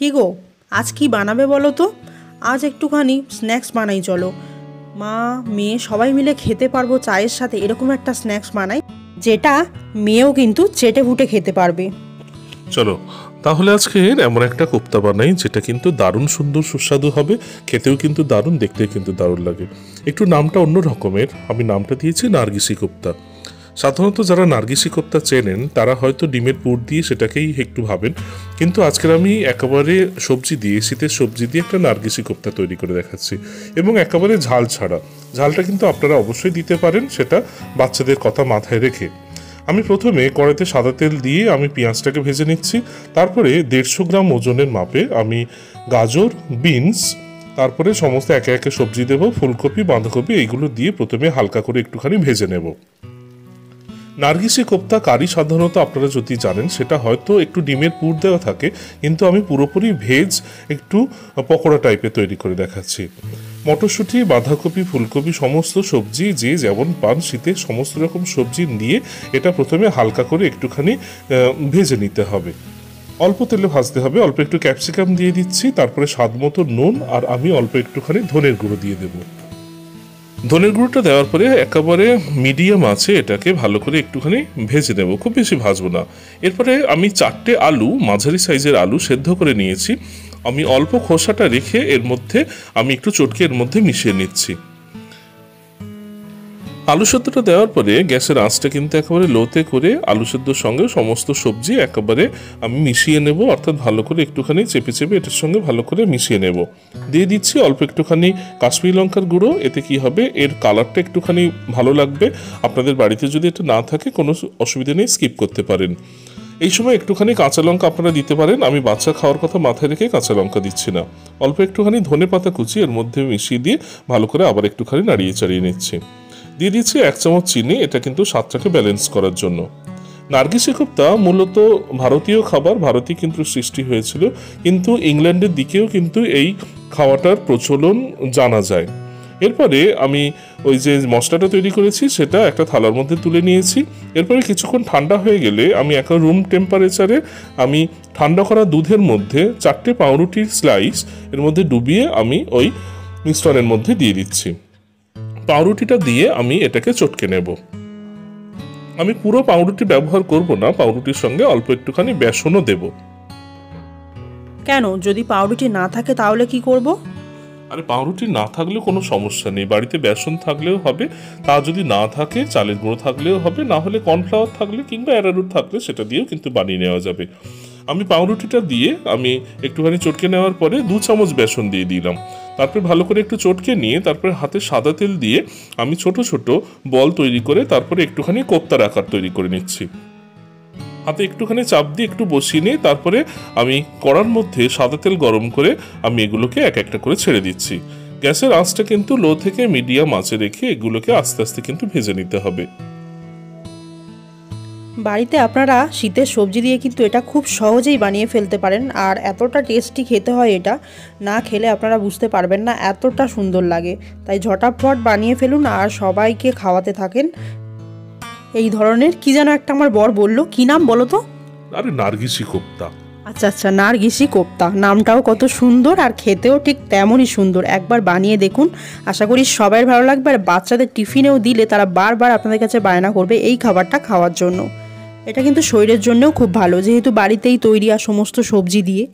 কি গো, আজ কি বানাবে বলো তো? আজ একটুখানি স্ন্যাক্স বানাই চলো। মা মেয়ে সবাই মিলে খেতে পারবো চায়ের সাথে, এরকম একটা স্ন্যাক্স বানাই যেটা মেয়েও কিন্তু চেটে ফুটে খেতে পারবে। চলো তাহলে আজকে এমন একটা কোপ্তা বানাই যেটা কিন্তু দারুণ সুন্দর সুস্বাদু হবে, খেতেও কিন্তু দারুণ, দেখতেও কিন্তু দারুণ লাগে। একটু নামটা অন্য রকমের, আমি নামটা দিয়েছি নার্গিসি কোপ্তা। সাধারণত যারা নার্গিসি কোপ্তা চেনেন তারা হয়তো ডিমের পুর দিয়ে সেটাকেই একটু ভাবেন, কিন্তু আজকের আমি একেবারে সবজি দিয়ে, শীতের সবজি দিয়ে একটা নার্গিসি কোপ্তা তৈরি করে দেখাচ্ছি, এবং একেবারে ঝাল ছাড়া। ঝালটা কিন্তু আপনারা অবশ্যই দিতে পারেন, সেটা বাচ্চাদের কথা মাথায় রেখে। আমি প্রথমে কড়াইতে সাদা তেল দিয়ে আমি পেঁয়াজটাকে ভেজে নিচ্ছি। তারপরে 150 গ্রাম ওজনের মাপে আমি গাজর, বিনস, তারপরে সমস্ত একে একে সবজি দেবো, ফুলকপি, বাঁধাকপি, এইগুলো দিয়ে প্রথমে হালকা করে একটুখানি ভেজে নেব। নার্গিসি কোপ্তা কারি সাধারণত আপনারা যদি জানেন সেটা হয়তো একটু ডিমের পুর দেওয়া থাকে, কিন্তু আমি পুরোপুরি ভেজ একটু পকোড়া টাইপের তৈরি করে দেখাচ্ছি। মটরশুঁটি, বাঁধাকপি, ফুলকপি, সমস্ত সবজি যে যেমন পান শীতে সমস্ত রকম সবজি নিয়ে এটা প্রথমে হালকা করে একটুখানি ভেজে নিতে হবে। অল্প তেলে ভাজতে হবে। অল্প একটু ক্যাপসিকাম দিয়ে দিচ্ছি, তারপরে স্বাদ মতো নুন, আর আমি অল্প একটুখানি ধনের গুঁড়ো দিয়ে দেবো। ধনের গুঁড়োটা দেওয়ার পরে একেবারে মিডিয়াম আছে এটাকে ভালো করে একটুখানি ভেজে নেব, খুব বেশি ভাজবো না। এরপরে আমি 4টে আলু, মাঝারি সাইজের আলু সেদ্ধ করে নিয়েছি। আমি অল্প খোসাটা রেখে এর মধ্যে আমি একটু চটকে এর মধ্যে মিশিয়ে নিচ্ছি। আলু সেদ্ধটা দেওয়ার পরে গ্যাসের আঁচটা কিন্তু একেবারে লোতে করে আলু সেদ্ধর সঙ্গে সমস্ত সবজি একেবারে আমি মিশিয়ে নেব, অর্থাৎ ভালো করে একটুখানি চেপে চেপে এটার সঙ্গে ভালো করে মিশিয়ে নেব। দিয়ে দিচ্ছি অল্প একটুখানি কাশ্মীরি লঙ্কার গুঁড়ো। এতে কি হবে, এর কালারটা একটুখানি ভালো লাগবে। আপনাদের বাড়িতে যদি এটা না থাকে কোনো অসুবিধা নেই, স্কিপ করতে পারেন। এই সময় একটুখানি কাঁচা লঙ্কা আপনারা দিতে পারেন, আমি বাচ্চা খাওয়ার কথা মাথায় রেখে কাঁচা লঙ্কা দিচ্ছি না। অল্প একটুখানি ধনে পাতা কুচি এর মধ্যে মিশিয়ে দিয়ে ভালো করে আবার একটুখানি নাড়িয়ে চাড়িয়ে নিচ্ছি। দিয়ে দিচ্ছি 1 চামচ চিনি, এটা কিন্তু স্বাদটাকে ব্যালেন্স করার জন্য। নার্গিসি কোপ্তা মূলত ভারতীয় খাবার, ভারতে কিন্তু সৃষ্টি হয়েছিল, কিন্তু ইংল্যান্ডের দিকেও কিন্তু এই খাওয়াটার প্রচলন জানা যায়। এরপরে আমি ওই যে মশলাটা তৈরি করেছি সেটা একটা থালার মধ্যে তুলে নিয়েছি। এরপরে কিছুক্ষণ ঠান্ডা হয়ে গেলে আমি একটা রুম টেম্পারেচারে আমি ঠান্ডা করা দুধের মধ্যে 4টে পাউরুটির স্লাইস এর মধ্যে ডুবিয়ে আমি ওই মিশ্রণের মধ্যে দিয়ে দিচ্ছি। পাউরুটিটা দিয়ে আমি এটাকে চটকে নেব। আমি পুরো পাউরুটি ব্যবহার করব না, পাউরুটির সঙ্গে অল্প একটুখানি বেসনও দেব। কেন, যদি পাউরুটি না থাকে তাহলে কি করব? আরে পাউরুটি না থাকলেও কোনো সমস্যা নেই, বাড়িতে বেসন থাকলেও হবে, তা যদি না থাকে চালের গুঁড়ো থাকলেও হবে, না হলে কর্নফ্লাওয়ার থাকলে কিংবা অ্যারারুট থাকলে সেটা দিয়েও কিন্তু বানিয়ে নেওয়া যাবে। আমি পাউরুটিটা দিয়ে আমি একটুখানি চটকে নেওয়ার পরে 2 চামচ বেসন দিয়ে দিলাম। তারপরে ভালো করে একটু চটকে নিয়ে তারপরে হাতে সাদা তেল দিয়ে আমি ছোট ছোট বল তৈরি করে তারপরে একটুখানি কোপ্তার আকার তৈরি করে নিচ্ছি। হাতে একটুখানি চাপ দিয়ে একটু বসিয়ে নিয়ে তারপরে আমি কড়ার মধ্যে সাদা তেল গরম করে আমি এগুলোকে এক একটা করে ছেড়ে দিচ্ছি। গ্যাসের আঁচটা কিন্তু লো থেকে মিডিয়াম আঁচে রেখে এগুলোকে আস্তে আস্তে কিন্তু ভেজে নিতে হবে। বাড়িতে আপনারা শীতের সবজি দিয়ে কিন্তু এটা খুব সহজেই বানিয়ে ফেলতে পারেন, আর এতটা টেস্টি খেতে হয়, এটা না খেলে আপনারা বুঝতে পারবেন না, এতটা সুন্দর লাগে। তাই ঝটাফট বানিয়ে ফেলুন আর সবাইকে খাওয়াতে থাকেন। এই ধরনের কি যেন একটা আমার বর বলল, কি নাম বলো তো? আরে নার্গিসি কোপ্তা। আচ্ছা আচ্ছা, নার্গিসি কোপ্তা, নামটাও কত সুন্দর আর খেতেও ঠিক তেমনই সুন্দর। একবার বানিয়ে দেখুন, আশা করি সবাই ভালো লাগবে, আর বাচ্চাদের টিফিনেও দিলে তারা বারবার আপনাদের কাছে বায়না করবে এই খাবারটা খাওয়ার জন্য। এটা কিন্তু শরীরের জন্যও খুব ভালো, যেহেতু বাড়িতেই তৈরি আর সমস্ত সবজি দিয়ে।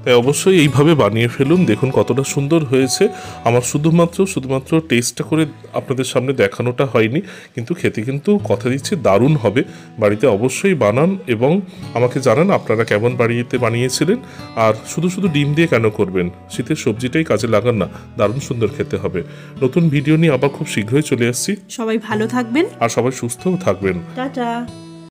তাই অবশ্যই এইভাবে বানিয়ে ফেলুন, দেখুন কতটা সুন্দর হয়েছে। আমার শুধুমাত্র টেস্টটা করে আপনাদের সামনে দেখানোটা হয়নি, কিন্তু খেতে কিন্তু কথা দিচ্ছি দারুণ হবে। বাড়িতে অবশ্যই বানান এবং আমাকে জানান আপনারা কেমন বাড়িতে বানিয়েছিলেন। আর শুধু ডিম দিয়ে কেন করবেন, শীতের সবজিটাই কাজে লাগান না, দারুণ সুন্দর খেতে হবে। নতুন ভিডিও নিয়ে আবার খুব শীঘ্রই চলে আসছি। সবাই ভালো থাকবেন আর সবাই সুস্থও থাকবেন। টাটা।